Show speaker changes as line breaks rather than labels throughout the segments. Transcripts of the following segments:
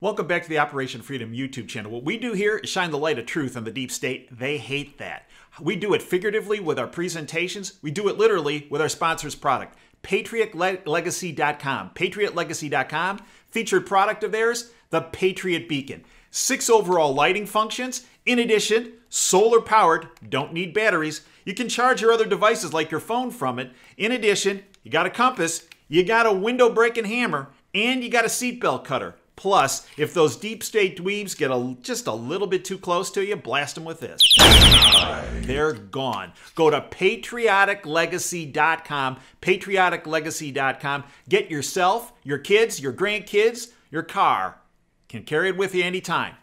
Welcome back to the Operation Freedom YouTube channel. What we do here is shine the light of truth on the deep state. They hate that. We do it figuratively with our presentations. We do it literally with our sponsor's product, PatriotLegacy.com. PatriotLegacy.com, featured product of theirs, the Patriot Beacon. 6 overall lighting functions. In addition, solar powered, don't need batteries. You can charge your other devices like your phone from it. In addition, you got a compass, you got a window breaking hammer, and you got a seatbelt cutter. Plus, if those deep state dweebs get just a little bit too close to you, blast them with this. They're gone. Go to patrioticlegacy.com, patrioticlegacy.com. Get yourself, your kids, your grandkids, your car. Can carry it with you anytime.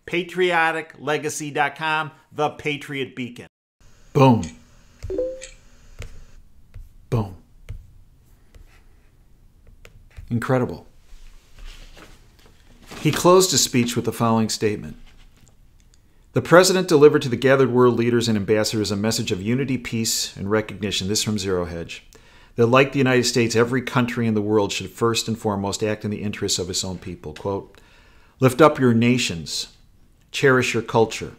Patrioticlegacy.com, the Patriot Beacon. Boom. Boom. Incredible. He closed his speech with the following statement. The president delivered to the gathered world leaders and ambassadors a message of unity, peace, and recognition, this from Zero Hedge, that like the United States, every country in the world should first and foremost act in the interests of its own people. Quote, lift up your nations, cherish your culture,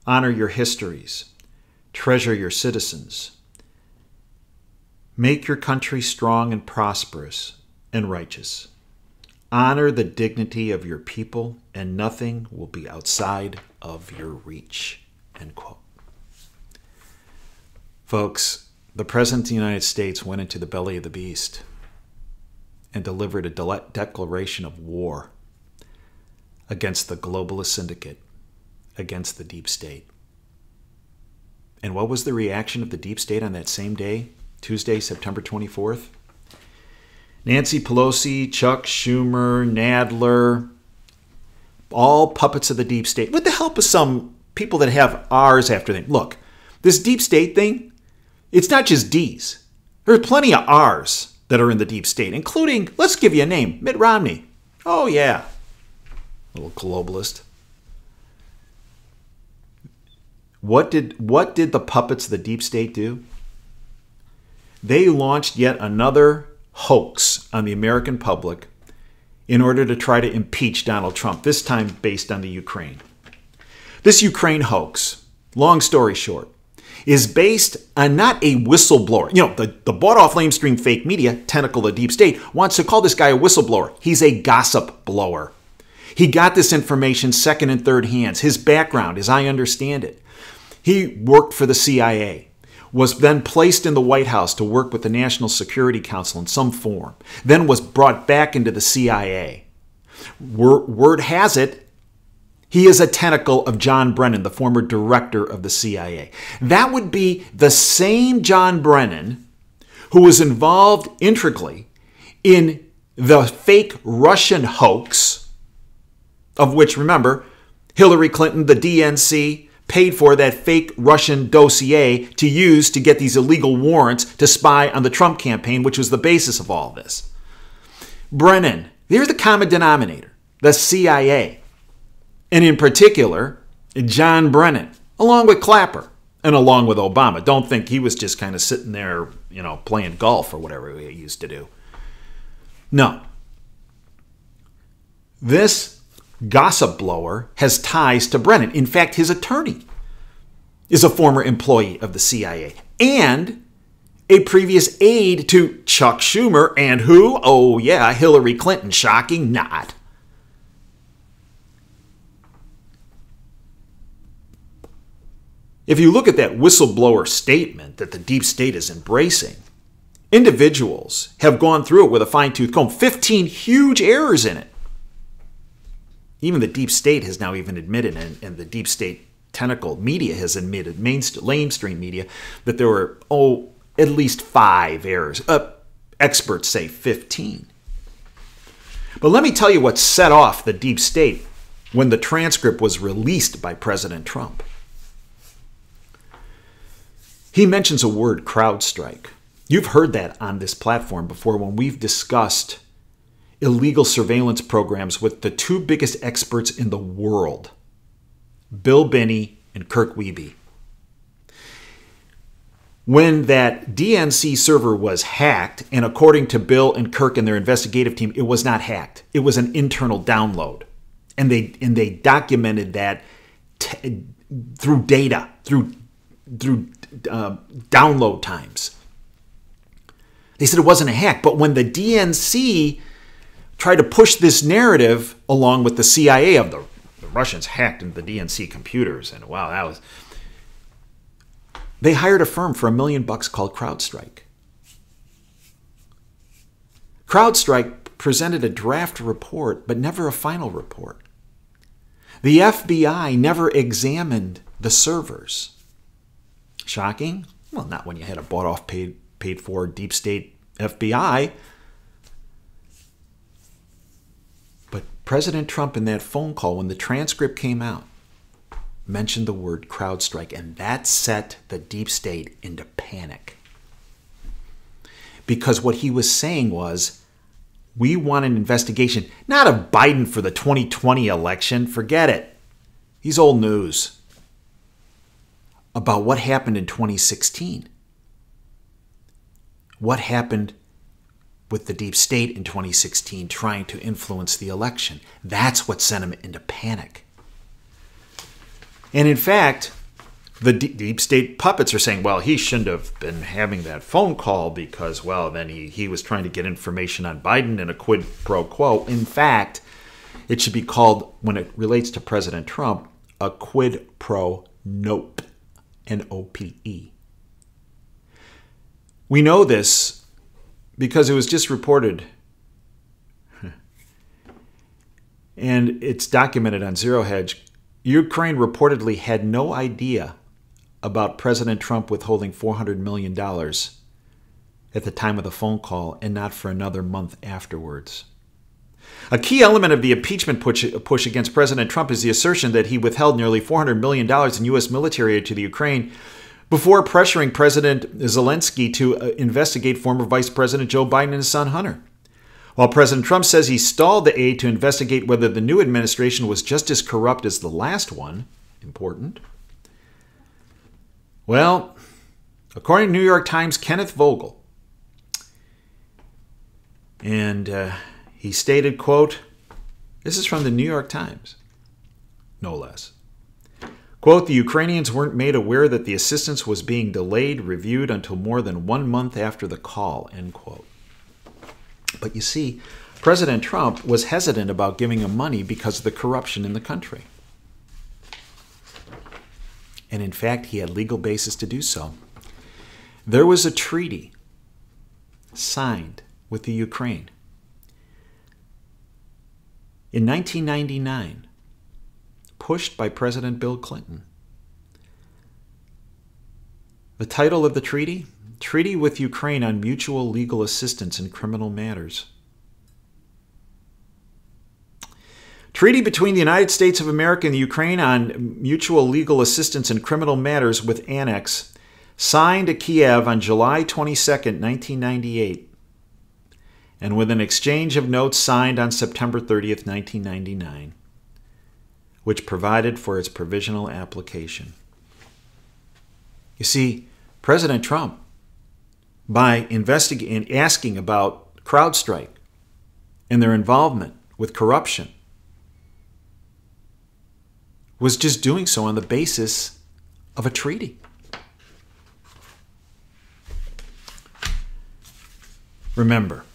honor your histories, treasure your citizens, make your country strong and prosperous and righteous. Honor the dignity of your people, and nothing will be outside of your reach. End quote. Folks, the President of the United States went into the belly of the beast and delivered a declaration of war against the globalist syndicate, against the deep state. And what was the reaction of the deep state on that same day, Tuesday, September 24th? Nancy Pelosi, Chuck Schumer, Nadler, all puppets of the deep state, with the help of some people that have R's after them. Look, this deep state thing, it's not just D's. There are plenty of R's that are in the deep state, including, let's give you a name, Mitt Romney. Oh, yeah, little globalist. What did the puppets of the deep state do? They launched yet another hoax on the American public in order to try to impeach Donald Trump, this time based on the Ukraine. This Ukraine hoax, long story short, is based on not a whistleblower. You know, the bought-off lamestream fake media, tentacle of deep state, wants to call this guy a whistleblower. He's a gossip blower. He got this information second and third hands. His background, as I understand it, he worked for the CIA. Was then placed in the White House to work with the National Security Council in some form, then was brought back into the CIA. Word has it, he is a tentacle of John Brennan, the former director of the CIA. That would be the same John Brennan who was involved intricately in the fake Russian hoax, of which, remember, Hillary Clinton, the DNC, paid for that fake Russian dossier to use to get these illegal warrants to spy on the Trump campaign, which was the basis of all this. Brennan, they're the common denominator, the CIA. And in particular, John Brennan, along with Clapper and along with Obama. Don't think he was just kind of sitting there, you know, playing golf or whatever he used to do. No. This gossip blower has ties to Brennan. In fact, his attorney is a former employee of the CIA and a previous aide to Chuck Schumer and who? Oh yeah, Hillary Clinton. Shocking? Not. If you look at that whistleblower statement that the deep state is embracing, individuals have gone through it with a fine-tooth comb. 15 huge errors in it. Even the deep state has now even admitted, and the deep state tentacle media has admitted, lamestream media, that there were, at least 5 errors. Experts say 15. But let me tell you what set off the deep state when the transcript was released by President Trump. He mentions a word, CrowdStrike. You've heard that on this platform before when we've discussed illegal surveillance programs with the 2 biggest experts in the world, Bill Binney and Kirk Wiebe. When that DNC server was hacked, and according to Bill and Kirk and their investigative team, it was not hacked. It was an internal download. And they documented that through data, through download times. They said it wasn't a hack. But when the DNC tried to push this narrative along with the CIA of the Russians hacked into the DNC computers, and wow, that was... They hired a firm for $1 million called CrowdStrike. CrowdStrike presented a draft report, but never a final report. The FBI never examined the servers. Shocking? Well, not when you had a bought-off, paid-for deep state FBI. But President Trump in that phone call, when the transcript came out, mentioned the word CrowdStrike, and that set the deep state into panic. Because what he was saying was, we want an investigation, not of Biden for the 2020 election, forget it. He's old news. About what happened in 2016. What happened with the deep state in 2016 trying to influence the election. That's what sent him into panic. And in fact, the deep state puppets are saying, well, he shouldn't have been having that phone call because, well, then he was trying to get information on Biden in a quid pro quo. In fact, it should be called, when it relates to President Trump, a quid pro nope, N-O-P-E. We know this because it was just reported, and it's documented on Zero Hedge. Ukraine reportedly had no idea about President Trump withholding $400 million at the time of the phone call, and not for another month afterwards. A key element of the impeachment push against President Trump is the assertion that he withheld nearly $400 million in U.S. military aid to the Ukraine before pressuring President Zelensky to investigate former Vice President Joe Biden and his son Hunter. While President Trump says he stalled the aid to investigate whether the new administration was just as corrupt as the last one, important. Well, according to New York Times' Kenneth Vogel, and he stated, quote, this is from the New York Times, no less. Quote, the Ukrainians weren't made aware that the assistance was being delayed, reviewed until more than 1 month after the call, end quote. But you see, President Trump was hesitant about giving him money because of the corruption in the country. And in fact, he had legal basis to do so. There was a treaty signed with the Ukraine in 1999, pushed by President Bill Clinton. The title of the treaty? Treaty with Ukraine on Mutual Legal Assistance in Criminal Matters. Treaty between the United States of America and the Ukraine on Mutual Legal Assistance in Criminal Matters with Annex, signed at Kiev on July 22, 1998, and with an exchange of notes signed on September 30, 1999, which provided for its provisional application. You see, President Trump, by investigating and asking about CrowdStrike and their involvement with corruption, was just doing so on the basis of a treaty. Remember,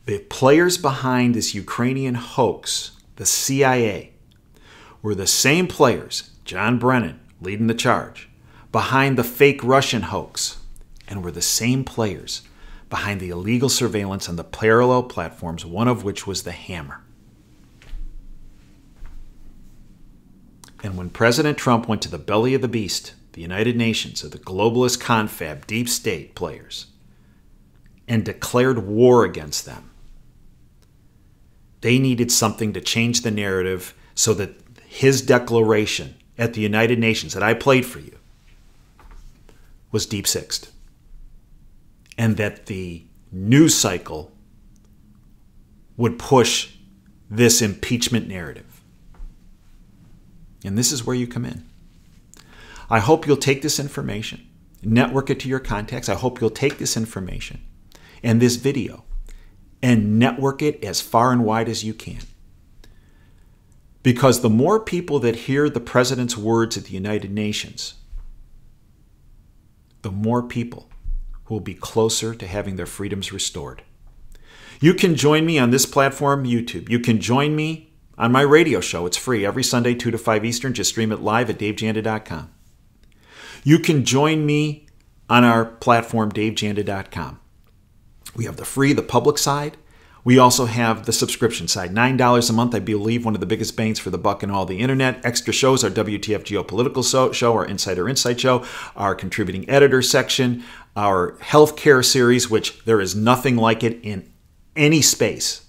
the players behind this Ukrainian hoax, the CIA, were the same players, John Brennan leading the charge, behind the fake Russian hoax, and were the same players behind the illegal surveillance on the parallel platforms, one of which was the Hammer. And when President Trump went to the belly of the beast, the United Nations, of the globalist confab deep state players, and declared war against them, they needed something to change the narrative so that his declaration at the United Nations that I played for you was deep-sixed. And that the news cycle would push this impeachment narrative. And this is where you come in. I hope you'll take this information, network it to your contacts. I hope you'll take this information and this video and network it as far and wide as you can. Because the more people that hear the president's words at the United Nations, the more people who will be closer to having their freedoms restored. You can join me on this platform, YouTube. You can join me on my radio show. It's free every Sunday, 2 to 5 Eastern. Just stream it live at davejanda.com. You can join me on our platform, davejanda.com. We have the free, the public side. We also have the subscription side. $9 a month, I believe, one of the biggest bangs for the buck in all the internet. Extra shows, our WTF Geopolitical show, our Insider Insight show, our contributing editor section, our healthcare series, which there is nothing like it in any space.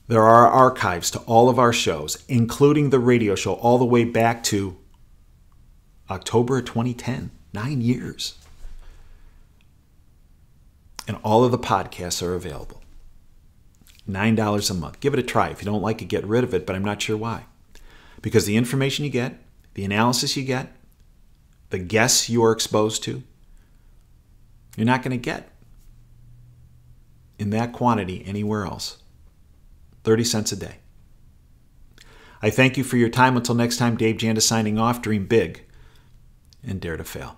There are archives to all of our shows, including the radio show, all the way back to October of 2010, 9 years. And all of the podcasts are available. $9 a month. Give it a try. If you don't like it, get rid of it, but I'm not sure why. Because the information you get, the analysis you get, the guests you are exposed to, you're not going to get in that quantity anywhere else. 30 cents a day. I thank you for your time. Until next time, Dave Janda signing off. Dream big and dare to fail.